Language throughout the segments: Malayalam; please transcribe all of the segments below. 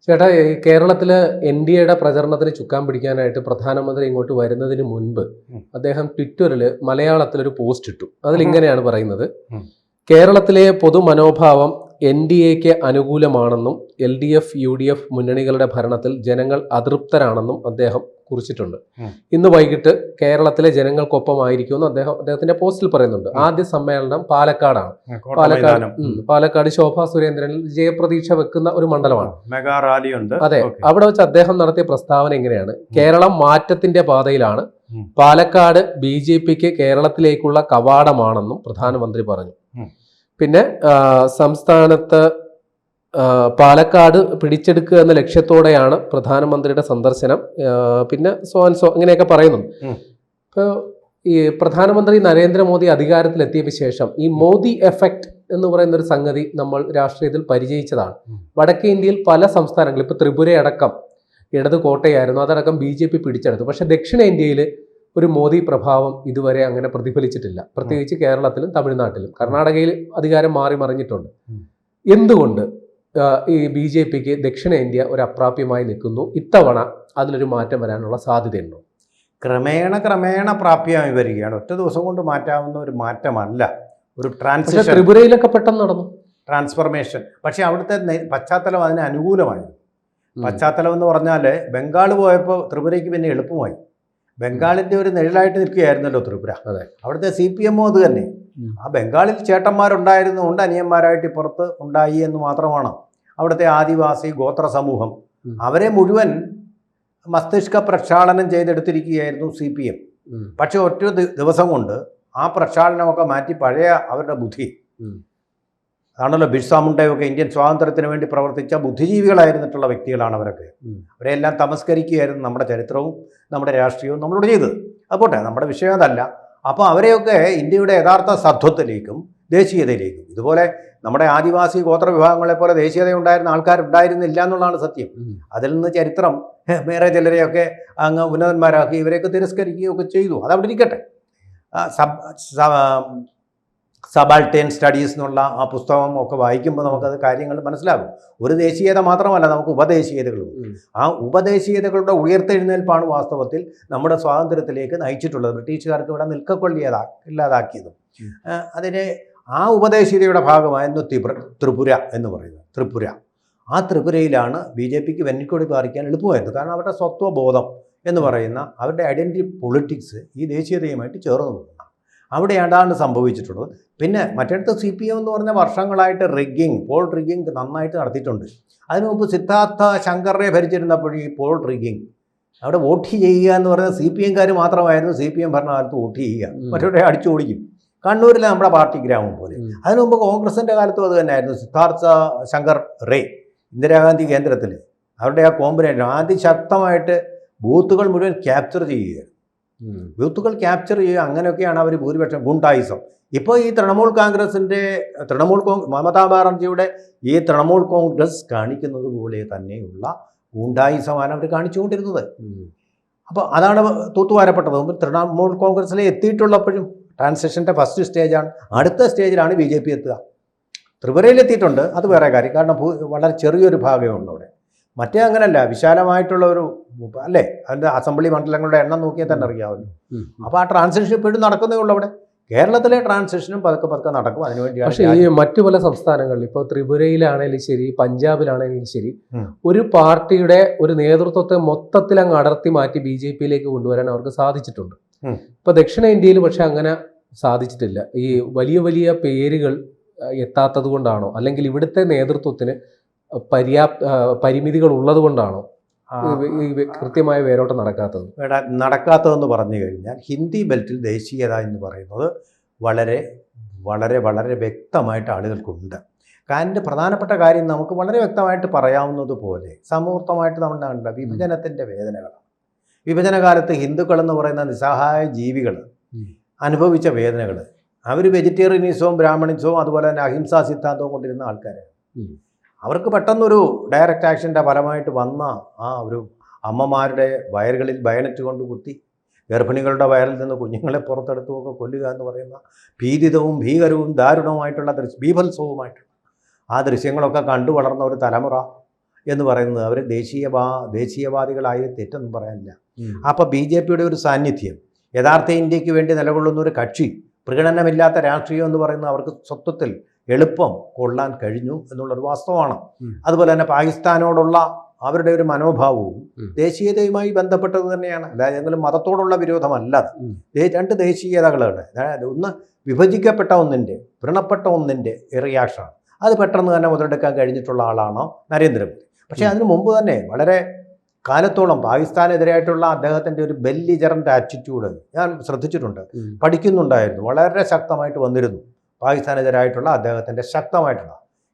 ചേട്ടാ, ഈ കേരളത്തില് NDAയുടെ പ്രചരണത്തിന് ചുക്കാൻ പിടിക്കാനായിട്ട് പ്രധാനമന്ത്രി ഇങ്ങോട്ട് വരുന്നതിന് മുൻപ് അദ്ദേഹം ട്വിറ്ററിൽ മലയാളത്തിലൊരു പോസ്റ്റ് ഇട്ടു. അതിലിങ്ങനെയാണ് പറയുന്നത്: കേരളത്തിലെ പൊതുമനോഭാവം NDAക്ക് അനുകൂലമാണെന്നും LDF UDF മുന്നണികളുടെ ഭരണത്തിൽ ജനങ്ങൾ അതൃപ്തരാണെന്നും അദ്ദേഹം കുറിച്ചിട്ടുണ്ട്. ഇന്ന് വൈകിട്ട് കേരളത്തിലെ ജനങ്ങൾക്കൊപ്പമായിരിക്കുമെന്ന് അദ്ദേഹത്തിന്റെ പോസ്റ്റിൽ പറയുന്നുണ്ട്. ആദ്യ സമ്മേളനം പാലക്കാടാണ്. പാലക്കാട് ശോഭാ സുരേന്ദ്രനിൽ ജയപ്രതീക്ഷ വെക്കുന്ന ഒരു മണ്ഡലമാണ്. മെഗാ റാലി ഉണ്ട്. അതെ, അവിടെ വെച്ച് അദ്ദേഹം നടത്തിയ പ്രസ്താവന എങ്ങനെയാണ്: കേരളം മാറ്റത്തിന്റെ പാതയിലാണ്. പാലക്കാട് BJPക്ക് കേരളത്തിലേക്കുള്ള കവാടമാണെന്നും പ്രധാനമന്ത്രി പറഞ്ഞു. പിന്നെ സംസ്ഥാനത്ത് പാലക്കാട് പിടിച്ചെടുക്കുക എന്ന ലക്ഷ്യത്തോടെയാണ് പ്രധാനമന്ത്രിയുടെ സന്ദർശനം. പിന്നെ ഇങ്ങനെയൊക്കെ പറയുന്നുണ്ട്. ഇപ്പോൾ ഈ പ്രധാനമന്ത്രി നരേന്ദ്രമോദി അധികാരത്തിലെത്തിയതിനു ശേഷം ഈ മോദി എഫക്റ്റ് എന്ന് പറയുന്ന ഒരു സംഗതി നമ്മൾ രാഷ്ട്രീയത്തിൽ പരിചയിച്ചതാണ്. വടക്കേ ഇന്ത്യയിൽ പല സംസ്ഥാനങ്ങളിൽ, ഇപ്പോൾ ത്രിപുരയടക്കം ഇടത് കോട്ടയായിരുന്നു, അതടക്കം BJP പിടിച്ചെടുത്തു. പക്ഷെ ദക്ഷിണേന്ത്യയിൽ ഒരു മോദി പ്രഭാവം ഇതുവരെ അങ്ങനെ പ്രതിഫലിച്ചിട്ടില്ല. പ്രത്യേകിച്ച് കേരളത്തിലും തമിഴ്നാട്ടിലും. കർണാടകയിൽ അധികാരം മാറി മറിഞ്ഞിട്ടുണ്ട്. എന്തുകൊണ്ട് ഈ BJPക്ക് ദക്ഷിണേന്ത്യ ഒരു അപ്രാപ്യമായി നിൽക്കുന്നു? ഇത്തവണ അതിലൊരു മാറ്റം വരാനുള്ള സാധ്യതയുണ്ടോ? ക്രമേണ പ്രാപ്യമായി വരികയാണ്. ഒറ്റ ദിവസം കൊണ്ട് മാറ്റാവുന്ന ഒരു മാറ്റമല്ല. ഒരു ട്രാൻസിഷൻ. ത്രിപുരയിലൊക്കെ പെട്ടെന്ന് നടന്നു ട്രാൻസ്ഫർമേഷൻ. പക്ഷേ അവിടുത്തെ പശ്ചാത്തലം അതിന് അനുകൂലമായിരുന്നു. പശ്ചാത്തലം എന്ന് പറഞ്ഞാൽ ബംഗാൾ പോയപ്പോൾ ത്രിപുരയ്ക്ക് പിന്നെ എളുപ്പമായി. ബംഗാളിൻ്റെ ഒരു നിഴലായിട്ട് നിൽക്കുകയായിരുന്നല്ലോ ത്രിപുര. അവിടുത്തെ CPM അത് തന്നെ. ആ ബംഗാളിൽ ചേട്ടന്മാരുണ്ടായിരുന്നുകൊണ്ട് അനിയന്മാരായിട്ട് ഇപ്പുറത്ത് ഉണ്ടായി എന്ന് മാത്രമാണ്. അവിടുത്തെ ആദിവാസി ഗോത്ര സമൂഹം അവരെ മുഴുവൻ മസ്തിഷ്ക പ്രക്ഷാളനം ചെയ്തെടുത്തിരിക്കുകയായിരുന്നു CPM. പക്ഷെ ഒറ്റ ദിവസം കൊണ്ട് ആ പ്രക്ഷാളനമൊക്കെ മാറ്റി പഴയ അവരുടെ ബുദ്ധി, അതാണല്ലോ ബിർസാ മുണ്ടയൊക്കെ ഇന്ത്യൻ സ്വാതന്ത്ര്യത്തിന് വേണ്ടി പ്രവർത്തിച്ച ബുദ്ധിജീവികളായിരുന്നിട്ടുള്ള വ്യക്തികളാണ് അവരൊക്കെ. അവരെല്ലാം തമസ്കരിക്കുകയായിരുന്നു നമ്മുടെ ചരിത്രവും നമ്മുടെ രാഷ്ട്രീയവും നമ്മളോട് ചെയ്തത്. അതുപോട്ടെ, നമ്മുടെ വിഷയം അതല്ല. അപ്പോൾ അവരെയൊക്കെ ഇന്ത്യയുടെ യഥാർത്ഥ സത്വത്തിലേക്കും ദേശീയതയിലേക്കും, ഇതുപോലെ നമ്മുടെ ആദിവാസി ഗോത്ര വിഭാഗങ്ങളെ പോലെ ദേശീയത ഉണ്ടായിരുന്ന ആൾക്കാരുണ്ടായിരുന്നില്ല എന്നുള്ളതാണ് സത്യം. അതിൽ നിന്ന് ചരിത്രം വേറെ ചിലരെയൊക്കെ അങ്ങ് ഉന്നതന്മാരാക്കി ഇവരെയൊക്കെ തിരസ്കരിക്കുകയൊക്കെ ചെയ്തു. അതവിടെ ഇരിക്കട്ടെ. സബാൾട്ടേൺ സ്റ്റഡീസ് എന്നുള്ള ആ പുസ്തകം ഒക്കെ വായിക്കുമ്പോൾ നമുക്കത് കാര്യങ്ങൾ മനസ്സിലാകും. ഒരു ദേശീയത മാത്രമല്ല, നമുക്ക് ഉപദേശീയതകളുണ്ട്. ആ ഉപദേശീയതകളുടെ ഉയർത്തെഴുന്നേൽപ്പാണ് വാസ്തവത്തിൽ നമ്മുടെ സ്വാതന്ത്ര്യത്തിലേക്ക് നയിച്ചിട്ടുള്ളത്. ബ്രിട്ടീഷുകാർക്ക് ഇവിടെ ഇല്ലാതാക്കിയതും അതിന് ആ ഉപദേശീയതയുടെ ഭാഗമായിരുന്നു ത്രിപുര എന്ന് പറയുന്നത്. ആ ത്രിപുരയിലാണ് BJPക്ക് വെന്നിക്കൊടി പാറിക്കാൻ എളുപ്പമായത്. കാരണം അവരുടെ സ്വത്വബോധം എന്ന് പറയുന്ന അവരുടെ ഐഡൻറ്റിറ്റി പൊളിറ്റിക്സ് ഈ ദേശീയതയുമായിട്ട് ചേർന്ന് പോകുന്നു. അവിടെയാണ് സംഭവിച്ചിട്ടുള്ളത്. പിന്നെ മറ്റിടത്ത് CPM എന്ന് പറഞ്ഞ വർഷങ്ങളായിട്ട് പോൾ റിഗ്ഗിങ് നന്നായിട്ട് നടത്തിയിട്ടുണ്ട്. അതിനു മുമ്പ് സിദ്ധാർത്ഥ ശങ്കറെ ഭരിച്ചിരുന്നപ്പോഴും ഈ പോൾ റിഗ്ഗിങ്, അവിടെ വോട്ട് ചെയ്യുക എന്ന് പറയുന്നത് CPMകാർ മാത്രമായിരുന്നു. CPM ഭരണകാലത്ത് വോട്ട് ചെയ്യുക, മറ്റൊരു അടിച്ചു ഓടിക്കും. കണ്ണൂരിലെ നമ്മുടെ പാർട്ടി ഗ്രാമം പോലെ. അതിനു മുമ്പ് കോൺഗ്രസിൻ്റെ കാലത്തും അത് തന്നെയായിരുന്നു. സിദ്ധാർത്ഥ ശങ്കർ റേ ഇന്ദിരാഗാന്ധി കേന്ദ്രത്തിൽ അവരുടെ ആ കോമ്പിനേഷൻ അതിശക്തമായിട്ട് ബൂത്തുകൾ മുഴുവൻ ക്യാപ്ചർ ചെയ്യുക. അങ്ങനെയൊക്കെയാണ് അവർ ഭൂരിപക്ഷം ഗുണ്ടായിസം. ഇപ്പോൾ ഈ മമതാ ബാനർജിയുടെ ഈ തൃണമൂൽ കോൺഗ്രസ് കാണിക്കുന്നത് പോലെ തന്നെയുള്ള ഗുണ്ടായിസമാണ് അവർ കാണിച്ചുകൊണ്ടിരുന്നത്. അപ്പോൾ അതാണ് തൂത്തുവാരപ്പെട്ടത്. മുമ്പ് തൃണമൂൽ കോൺഗ്രസ്സിൽ എത്തിയിട്ടുള്ളപ്പോഴും ട്രാൻസിഷൻ്റെ ഫസ്റ്റ് സ്റ്റേജാണ്. അടുത്ത സ്റ്റേജിലാണ് BJP എത്തുക. ത്രിപുരയിലെത്തിയിട്ടുണ്ട്, അത് വേറെ കാര്യം. കാരണം വളരെ ചെറിയൊരു ഭാഗമേ ഉള്ളൂ അവിടെ. മറ്റേ അങ്ങനല്ല, വിശാലമായിട്ടുള്ള ഒരു അല്ലേ, അതിൻ്റെ അസംബ്ലി മണ്ഡലങ്ങളുടെ എണ്ണം നോക്കിയാൽ തന്നെ അറിയാമല്ലോ. അപ്പോൾ ആ ട്രാൻസിഷൻ ഇപ്പോഴും നടക്കുന്നേ ഉള്ളൂ അവിടെ. കേരളത്തിലെ ട്രാൻസിഷനും പതുക്കെ നടക്കും. അതിനുവേണ്ടിയാണ്. പക്ഷേ ഈ മറ്റു പല സംസ്ഥാനങ്ങളിൽ, ഇപ്പോൾ ത്രിപുരയിലാണെങ്കിലും ശരി, പഞ്ചാബിലാണെങ്കിലും ശരി, ഒരു പാർട്ടിയുടെ ഒരു നേതൃത്വത്തെ മൊത്തത്തിൽ അങ്ങ് അടർത്തി മാറ്റി BJPയിലേക്ക് കൊണ്ടുവരാൻ അവർക്ക് സാധിച്ചിട്ടുണ്ട്. ഇപ്പൊ ദക്ഷിണേന്ത്യയിൽ പക്ഷെ അങ്ങനെ സാധിച്ചിട്ടില്ല. ഈ വലിയ പേരുകൾ എത്താത്തത് കൊണ്ടാണോ, അല്ലെങ്കിൽ ഇവിടുത്തെ നേതൃത്വത്തിന് പരിമിതികൾ ഉള്ളത് കൊണ്ടാണോ കൃത്യമായ വേരോട്ടം നടക്കാത്തതെന്ന് പറഞ്ഞു കഴിഞ്ഞാൽ, ഹിന്ദി ബെൽറ്റിൽ ദേശീയത എന്ന് പറയുന്നത് വളരെ വളരെ വളരെ വ്യക്തമായിട്ട് ആളുകൾക്കുണ്ട്. അതിൻ്റെ പ്രധാനപ്പെട്ട കാര്യം നമുക്ക് വളരെ വ്യക്തമായിട്ട് പറയാവുന്നത് പോലെ സമൂർത്തമായിട്ട് നമ്മുടെ വിഭജനത്തിൻ്റെ വേദനകളാണ്. വിഭജനകാലത്ത് ഹിന്ദുക്കൾ എന്ന് പറയുന്ന നിസ്സഹായ ജീവികൾ അനുഭവിച്ച വേദനകൾ. അവർ വെജിറ്റേറിയനിസവും ബ്രാഹ്മണിസവും അതുപോലെ തന്നെ അഹിംസാ സിദ്ധാന്തവും കൊണ്ടിരുന്ന ആൾക്കാരാണ്. അവർക്ക് പെട്ടെന്നൊരു ഡയറക്റ്റ് ആക്ഷൻ്റെ ഫലമായിട്ട് വന്ന ആ ഒരു അമ്മമാരുടെ വയറുകളിൽ ബയണറ്റ് കൊണ്ട് കുത്തി ഗർഭിണികളുടെ വയറിൽ നിന്ന് കുഞ്ഞുങ്ങളെ പുറത്തെടുത്തുമൊക്കെ കൊല്ലുക എന്ന് പറയുന്ന ഭീതിതവും ഭീകരവും ദാരുണവുമായിട്ടുള്ള ബീഭത്സവുമായിട്ടുള്ള ആ ദൃശ്യങ്ങളൊക്കെ കണ്ടു വളർന്ന ഒരു തലമുറ എന്ന് പറയുന്നത് അവർ ദേശീയവാദികളായ തെറ്റൊന്നും പറയാനില്ല. അപ്പോൾ BJPയുടെ ഒരു സാന്നിധ്യം, യഥാർത്ഥ ഇന്ത്യക്ക് വേണ്ടി നിലകൊള്ളുന്ന ഒരു കക്ഷി, പ്രകടനമില്ലാത്ത രാഷ്ട്രീയം എന്ന് പറയുന്നത് അവർക്ക് സ്വത്വത്തിൽ എളുപ്പം കൊള്ളാൻ കഴിഞ്ഞു എന്നുള്ളൊരു വാസ്തവമാണ്. അതുപോലെ തന്നെ പാകിസ്ഥാനോടുള്ള അവരുടെ ഒരു മനോഭാവവും ദേശീയതയുമായി ബന്ധപ്പെട്ടത് തന്നെയാണ്. അതായത് ഏതെങ്കിലും മതത്തോടുള്ള വിരോധമല്ല. രണ്ട് ദേശീയതകളുണ്ട്. അതായത് ഒന്ന് വിഭജിക്കപ്പെട്ട ഒന്നിൻ്റെ, വ്രണപ്പെട്ട ഒന്നിൻ്റെ റിയാക്ഷനാണ്. അത് പെട്ടെന്ന് തന്നെ മുതലെടുക്കാൻ കഴിഞ്ഞിട്ടുള്ള ആളാണോ നരേന്ദ്രമോദി. പക്ഷേ അതിനു മുമ്പ് തന്നെ വളരെ കാലത്തോളം പാകിസ്ഥാനെതിരായിട്ടുള്ള അദ്ദേഹത്തിൻ്റെ ഒരു ബെല്ലിജറൻ്റ് ആറ്റിറ്റ്യൂഡ് ഞാൻ ശ്രദ്ധിച്ചിട്ടുണ്ട്, പഠിക്കുന്നുണ്ടായിരുന്നു. വളരെ ശക്തമായിട്ട് വന്നിരുന്നു പാകിസ്ഥാനെതിരായിട്ടുള്ള അദ്ദേഹത്തിൻ്റെ ശക്തമായിട്ടുള്ള.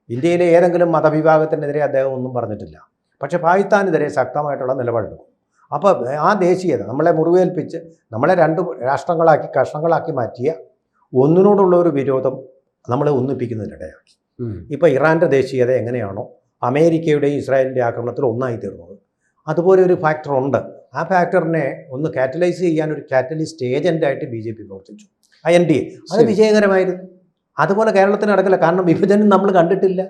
ഇന്ത്യയിലെ ഏതെങ്കിലും മതവിഭാഗത്തിനെതിരെ അദ്ദേഹം ഒന്നും പറഞ്ഞിട്ടില്ല, പക്ഷേ പാകിസ്ഥാനെതിരെ ശക്തമായിട്ടുള്ള നിലപാടെടുക്കും. അപ്പോൾ ആ ദേശീയത നമ്മളെ മുറിവേൽപ്പിച്ച് നമ്മളെ രണ്ട് രാഷ്ട്രങ്ങളാക്കി കഷ്ണങ്ങളാക്കി മാറ്റിയ ഒന്നിനോടുള്ള ഒരു വിരോധം നമ്മളെ ഒന്നിപ്പിക്കുന്നതിനിടയാക്കി. ഇപ്പോൾ ഇറാൻ്റെ ദേശീയത എങ്ങനെയാണോ അമേരിക്കയുടെയും ഇസ്രായേലിൻ്റെ ആക്രമണത്തിൽ ഒന്നായി തീർന്നത്, അതുപോലെ ഒരു ഫാക്ടറുണ്ട്. ആ ഫാക്ടറിനെ ഒന്ന് കാറ്റലൈസ് ചെയ്യാൻ ഒരു കാറ്റലിസ്റ്റ് ഏജൻ്റായിട്ട് BJP പ്രവർത്തിച്ചു. NDA അത് വിജയകരമായിരുന്നു. അതുപോലെ കേരളത്തിന് നടക്കില്ല, കാരണം വിഭജനം നമ്മൾ കണ്ടിട്ടില്ല,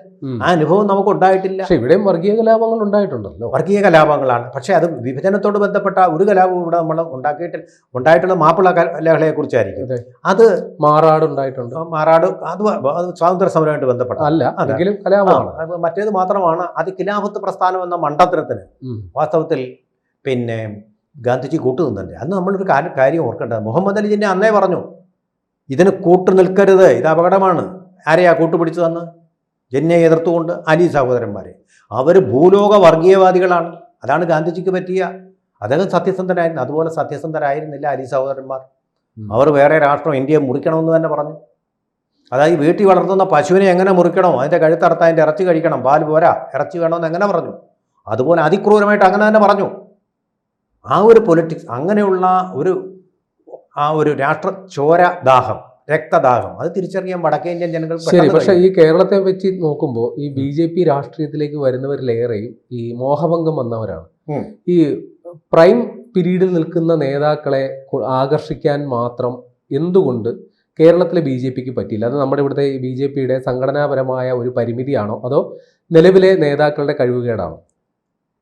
ആ അനുഭവം നമുക്ക് ഉണ്ടായിട്ടില്ല. പക്ഷേ ഇവിടെയും വർഗീയ കലാപങ്ങൾ ഉണ്ടായിട്ടുണ്ടല്ലോ. വർഗീയ കലാപങ്ങളാണ്, പക്ഷേ അത് വിഭജനത്തോട് ബന്ധപ്പെട്ട ഒരു കലാപവും ഇവിടെ നമ്മൾ ഉണ്ടായിട്ടുള്ള മാപ്പിള കലകളെ കുറിച്ചായിരിക്കും. അത് മാറാട് ഉണ്ടായിട്ടുണ്ട്. മാറാട് അത് സ്വാതന്ത്ര്യ സമരമായിട്ട് ബന്ധപ്പെട്ട അല്ല, അതെങ്കിലും കലാപമാണ്. മറ്റേത് മാത്രമാണ്. അത് ഖിലാഫത്ത് പ്രസ്ഥാനം എന്ന മണ്ടത്തരത്തിന് വാസ്തവത്തിൽ പിന്നെ ഗാന്ധിജി കൂട്ടുനിന്നുണ്ട്. അന്ന് നമ്മളൊരു കാര്യം ഓർക്കേണ്ടത്, മുഹമ്മദ് അലി ജിന്ന അന്നേ പറഞ്ഞു ഇതിന് കൂട്ടു നിൽക്കരുത്, ഇത് അപകടമാണ്. ആരെയാ കൂട്ടുപിടിച്ചതെന്ന്? ജിന്നയെ എതിർത്തുകൊണ്ട് അലി സഹോദരന്മാരെ. അവർ ഭൂലോക വർഗീയവാദികളാണ്. അതാണ് ഗാന്ധിജിക്ക് പറ്റിയ. അദ്ദേഹം സത്യസന്ധനായിരുന്നു. അതുപോലെ സത്യസന്ധരായിരുന്നില്ല അലി സഹോദരന്മാർ. അവർ വേറെ രാഷ്ട്രം ഇന്ത്യയെ മുറിക്കണമെന്ന് തന്നെ പറഞ്ഞു. അതായത് വീട്ടിൽ വളർത്തുന്ന പശുവിനെ എങ്ങനെ മുറിക്കണോ, അതിൻ്റെ കഴുത്തറുത്ത് അതിൻ്റെ ഇറച്ചി കഴിക്കണം, പാൽ പോരാ, ഇറച്ചി വേണമെന്ന് എങ്ങനെ പറഞ്ഞു, അതുപോലെ അതിക്രൂരമായിട്ട് അങ്ങനെ തന്നെ പറഞ്ഞു. ആ ഒരു പൊളിറ്റിക്സ്, അങ്ങനെയുള്ള ഒരു രാഷ്ട്ര ചോരദാഹം, രക്തദാഹം, അത് തിരിച്ചറിയാൻ വടക്കേ ഇന്ത്യൻ ജനങ്ങൾ. ശരി, പക്ഷേ ഈ കേരളത്തെ വെച്ച് നോക്കുമ്പോൾ ഈ BJP രാഷ്ട്രീയത്തിലേക്ക് വരുന്നവരിലേറെയും ഈ മോഹഭംഗം വന്നവരാണ്. ഈ പ്രൈം പീരീഡിൽ നിൽക്കുന്ന നേതാക്കളെ ആകർഷിക്കാൻ മാത്രം എന്തുകൊണ്ട് കേരളത്തിലെ BJPക്ക് പറ്റിയില്ല? അത് നമ്മുടെ ഇവിടുത്തെ BJPയുടെ സംഘടനാപരമായ ഒരു പരിമിതിയാണോ, അതോ നിലവിലെ നേതാക്കളുടെ കഴിവുകേടാണോ?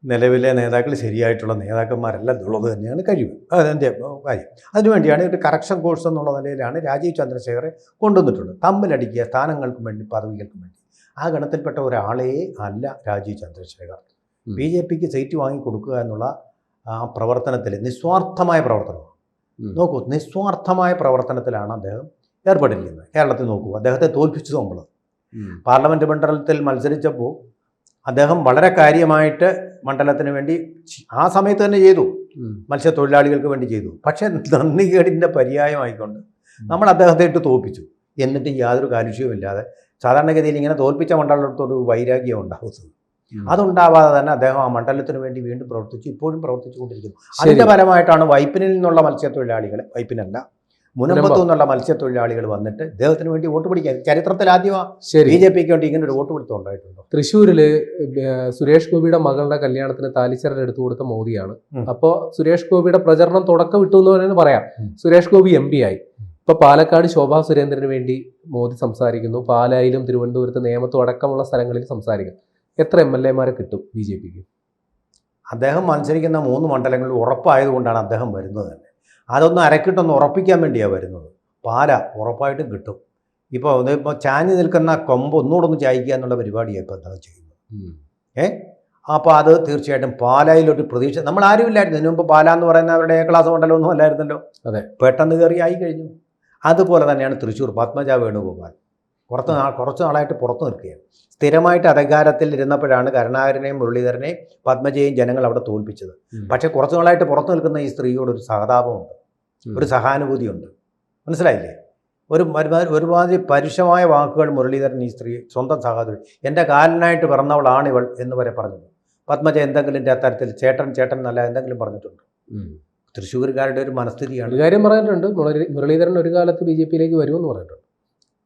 നിലവിലെ നേതാക്കൾ ശരിയായിട്ടുള്ള നേതാക്കന്മാരല്ല എന്നുള്ളത് തന്നെയാണ് കഴിവ്. അതിൻ്റെ കാര്യം. അതിനുവേണ്ടിയാണ് ഒരു കറക്ഷൻ കോഴ്സ് എന്നുള്ള നിലയിലാണ് രാജീവ് ചന്ദ്രശേഖറെ കൊണ്ടുവന്നിട്ടുള്ളത്. തമ്മിലടിക്കുക, സ്ഥാനങ്ങൾക്കും വേണ്ടി, പദവികൾക്കും വേണ്ടി. ആ ഗണത്തിൽപ്പെട്ട ഒരാളെ അല്ല രാജീവ് ചന്ദ്രശേഖർ. BJPക്ക് സീറ്റ് വാങ്ങിക്കൊടുക്കുക എന്നുള്ള ആ പ്രവർത്തനത്തിൽ നിസ്വാർത്ഥമായ പ്രവർത്തനമാണ്. നോക്കൂ, നിസ്വാർത്ഥമായ പ്രവർത്തനത്തിലാണ് അദ്ദേഹം ഏർപ്പെട്ടിരിക്കുന്നത്. കേരളത്തിൽ നോക്കൂ, അദ്ദേഹത്തെ തോൽപ്പിച്ചു നമ്മൾ. പാർലമെൻറ്റ് മണ്ഡലത്തിൽ മത്സരിച്ചപ്പോൾ അദ്ദേഹം വളരെ കാര്യമായിട്ട് മണ്ഡലത്തിന് വേണ്ടി ആ സമയത്ത് തന്നെ ചെയ്തു, മത്സ്യത്തൊഴിലാളികൾക്ക് വേണ്ടി ചെയ്തു. പക്ഷേ നന്ദികേടിൻ്റെ പര്യായമായിക്കൊണ്ട് നമ്മൾ അദ്ദേഹത്തെ ഇട്ട് തോൽപ്പിച്ചു. എന്നിട്ട് യാതൊരു കാലുഷ്യവുമില്ലാതെ സാധാരണഗതിയിൽ ഇങ്ങനെ തോൽപ്പിച്ച മണ്ഡലത്തോട് വൈരാഗ്യം ഉണ്ടാകുന്നത്. അതുണ്ടാവാതെ തന്നെ അദ്ദേഹം ആ മണ്ഡലത്തിന് വേണ്ടി വീണ്ടും പ്രവർത്തിച്ചു, ഇപ്പോഴും പ്രവർത്തിച്ചുകൊണ്ടിരിക്കുന്നു. അതിൻ്റെ ഫലമായിട്ടാണ് വൈപ്പിനിൽ നിന്നുള്ള മത്സ്യത്തൊഴിലാളികൾ, വൈപ്പിനല്ല മുനമ്പത്തു നിന്നുള്ള മത്സ്യത്തൊഴിലാളികൾ വന്നിട്ട് അദ്ദേഹത്തിന് വേണ്ടി വോട്ട് പിടിക്കാൻ ചരിത്രത്തിൽ ആദ്യമാണ് BJPക്ക് വേണ്ടി ഇങ്ങനെ ഒരു വോട്ട് പിടുത്തം ഉണ്ടായിട്ടുണ്ടോ? തൃശ്ശൂരിൽ സുരേഷ് ഗോപിയുടെ മകളുടെ കല്യാണത്തിന് താലിച്ചരട് എടുത്തു കൊടുത്ത മോദിയാണ്. അപ്പോൾ സുരേഷ് ഗോപിയുടെ പ്രചരണം തുടക്കം വിട്ടു എന്ന് തന്നെ പറയാം. സുരേഷ് ഗോപി MP ആയി. ഇപ്പൊ പാലക്കാട് ശോഭാ സുരേന്ദ്രന് വേണ്ടി മോദി സംസാരിക്കുന്നു. പാലായിലും തിരുവനന്തപുരത്ത് നേമത്തും അടക്കമുള്ള സ്ഥലങ്ങളിൽ സംസാരിക്കും. എത്ര MLA-മാരെ കിട്ടും BJPക്ക്? അദ്ദേഹം മത്സരിക്കുന്ന 3 മണ്ഡലങ്ങളിൽ ഉറപ്പായതുകൊണ്ടാണ് അദ്ദേഹം വരുന്നത് തന്നെ. അതൊന്ന് അരക്കിട്ടൊന്ന് ഉറപ്പിക്കാൻ വേണ്ടിയാണ് വരുന്നത്. പാല ഉറപ്പായിട്ടും കിട്ടും. ഇപ്പോൾ ചാഞ്ഞു നിൽക്കുന്ന കൊമ്പ് ഒന്നുകൂടെ ചായ്ക്കുക എന്നുള്ള പരിപാടിയാണ് ഇപ്പോൾ അദ്ദേഹം ചെയ്യുന്നത്. അപ്പോൾ അത് തീർച്ചയായിട്ടും പാലായിലൊരു പ്രതീക്ഷ നമ്മൾ ആരുമില്ലായിരുന്നു. ഇതിനു മുമ്പ് പാല എന്ന് പറയുന്ന അവരുടെ ക്ലാസ് മണ്ഡലമൊന്നും അല്ലായിരുന്നല്ലോ. അതെ, പെട്ടെന്ന് കയറി ആയി കഴിഞ്ഞു. അതുപോലെ തന്നെയാണ് തൃശ്ശൂർ പത്മജ വേണുഗോപാൽ. കുറച്ച് നാളായിട്ട് പുറത്തു നിൽക്കുകയാണ്. സ്ഥിരമായിട്ട് അധികാരത്തിൽ ഇരുന്നപ്പോഴാണ് കരുണാകരനെയും മുരളീധരനെയും പത്മജയെയും ജനങ്ങൾ അവിടെ തോൽപ്പിച്ചത്. പക്ഷേ കുറച്ചു നാളായിട്ട് പുറത്തു നിൽക്കുന്ന ഈ സ്ത്രീയോട് ഒരു സഹതാപമുണ്ട്, ഒരു സഹാനുഭൂതിയുണ്ട്. മനസ്സിലായില്ലേ? ഒരുമാതിരി പരുഷമായ വാക്കുകൾ മുരളീധരൻ ഈ സ്ത്രീ സ്വന്തം സഹോദരി, എൻ്റെ കാലനായിട്ട് പിറന്നവളാണിവൾ എന്ന് വരെ പറഞ്ഞു. പത്മജ എന്തെങ്കിലും തരത്തിൽ ചേട്ടൻ എന്നല്ല എന്തെങ്കിലും പറഞ്ഞിട്ടുണ്ട്. തൃശ്ശൂർക്കാരുടെ ഒരു മനസ്ഥിതിയാണ്. ഒരു കാര്യം പറഞ്ഞിട്ടുണ്ട്, മുരളീധരൻ ഒരു കാലത്ത് BJPയിലേക്ക് വരുമെന്ന് പറഞ്ഞിട്ടുണ്ട്.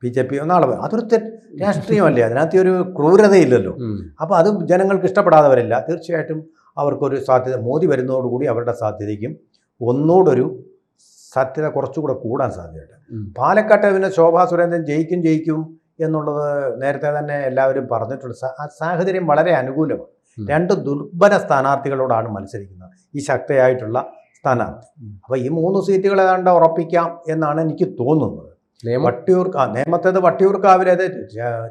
BJP ഒന്നാളെ അതൊരു രാഷ്ട്രീയമല്ലേ, അതിനകത്ത് ഒരു ക്രൂരതയില്ലല്ലോ. അപ്പോൾ അത് ജനങ്ങൾക്ക് ഇഷ്ടപ്പെടാതെ വരില്ല. തീർച്ചയായിട്ടും അവർക്കൊരു സാധ്യത, മോദി വരുന്നതോടുകൂടി അവരുടെ സാധ്യതയ്ക്കും ഒന്നുകൂടൊരു സാധ്യത കുറച്ചുകൂടെ കൂടാൻ സാധ്യതയുണ്ട്. പാലക്കാട്ട് പിന്നെ ശോഭാ സുരേന്ദ്രൻ ജയിക്കും എന്നുള്ളത് നേരത്തെ തന്നെ എല്ലാവരും പറഞ്ഞിട്ടുണ്ട്. ആ സാഹചര്യം വളരെ അനുകൂലമാണ്. 2 ദുർബല സ്ഥാനാർത്ഥികളോടാണ് മത്സരിക്കുന്നത്, ഈ ശക്തയായിട്ടുള്ള സ്ഥാനാർത്ഥി. അപ്പോൾ ഈ 3 സീറ്റുകൾ ഏതാണ്ട് ഉറപ്പിക്കാം എന്നാണ് എനിക്ക് തോന്നുന്നത്. നേമത്തേത് വട്ടിയൂർക്കാവിലേത്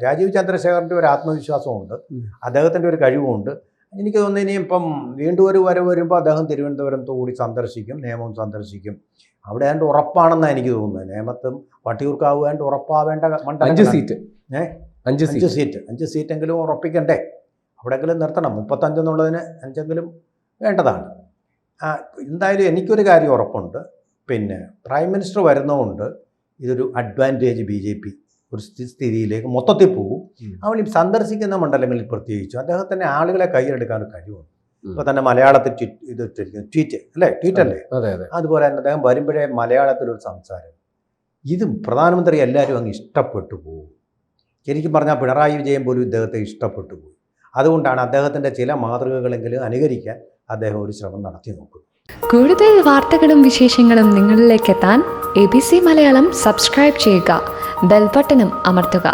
രാജീവ് ചന്ദ്രശേഖരൻ്റെ ഒരു ആത്മവിശ്വാസമുണ്ട്, അദ്ദേഹത്തിൻ്റെ ഒരു കഴിവുമുണ്ട്. എനിക്ക് തോന്നുന്നു ഇനിയിപ്പം വീണ്ടും ഒരു വരവ് വരുമ്പോൾ അദ്ദേഹം തിരുവനന്തപുരം കൂടി സന്ദർശിക്കും, നേമം സന്ദർശിക്കും. അവിടെ ഏതാണ്ട് ഉറപ്പാണെന്നാണ് എനിക്ക് തോന്നുന്നത്. നേമത്തും വട്ടിയൂർക്കാവ് വേണ്ട ഉറപ്പാവേണ്ട മണ്ഡലം 5 സീറ്റെങ്കിലും ഉറപ്പിക്കണ്ടേ, അവിടെയെങ്കിലും നിർത്തണം. 35 എന്നുള്ളതിന് 5എങ്കിലും വേണ്ടതാണ്. എന്തായാലും എനിക്കൊരു കാര്യം ഉറപ്പുണ്ട്, പിന്നെ പ്രൈം മിനിസ്റ്റർ വരുന്നതുകൊണ്ട് ഇതൊരു അഡ്വാൻറ്റേജ് BJP ഒരു സ്ഥിതിയിലേക്ക് മൊത്തത്തിൽ പോകും. അവൾ ഈ സന്ദർശിക്കുന്ന മണ്ഡലങ്ങളിൽ പ്രത്യേകിച്ചും അദ്ദേഹത്തിൻ്റെ ആളുകളെ കയ്യിലെടുക്കാൻ ഒരു കഴിവുണ്ട്. ഇപ്പോൾ തന്നെ മലയാളത്തിൽ ട്വീറ്റ് അല്ലേ, അതുപോലെ തന്നെ അദ്ദേഹം വരുമ്പോഴേ മലയാളത്തിലൊരു സംസാരം, ഇത് പ്രധാനമന്ത്രി എല്ലാവരും അങ്ങ് ഇഷ്ടപ്പെട്ടു പോകും. ശരിക്കും പറഞ്ഞാൽ പിണറായി വിജയൻ പോലും ഇദ്ദേഹത്തെ ഇഷ്ടപ്പെട്ടു പോയി. അതുകൊണ്ടാണ് അദ്ദേഹത്തിൻ്റെ ചില മാതൃകകളെങ്കിലും അനുകരിക്കാൻ അദ്ദേഹം ഒരു ശ്രമം നടത്തി നോക്കുന്നത്. കൂടുതൽ വാർത്തകളും വിശേഷങ്ങളും നിങ്ങളിലേക്ക് എത്താൻ ABC മലയാളം സബ്സ്ക്രൈബ് ചെയ്യുക, ബെൽ ബട്ടണും അമർത്തുക.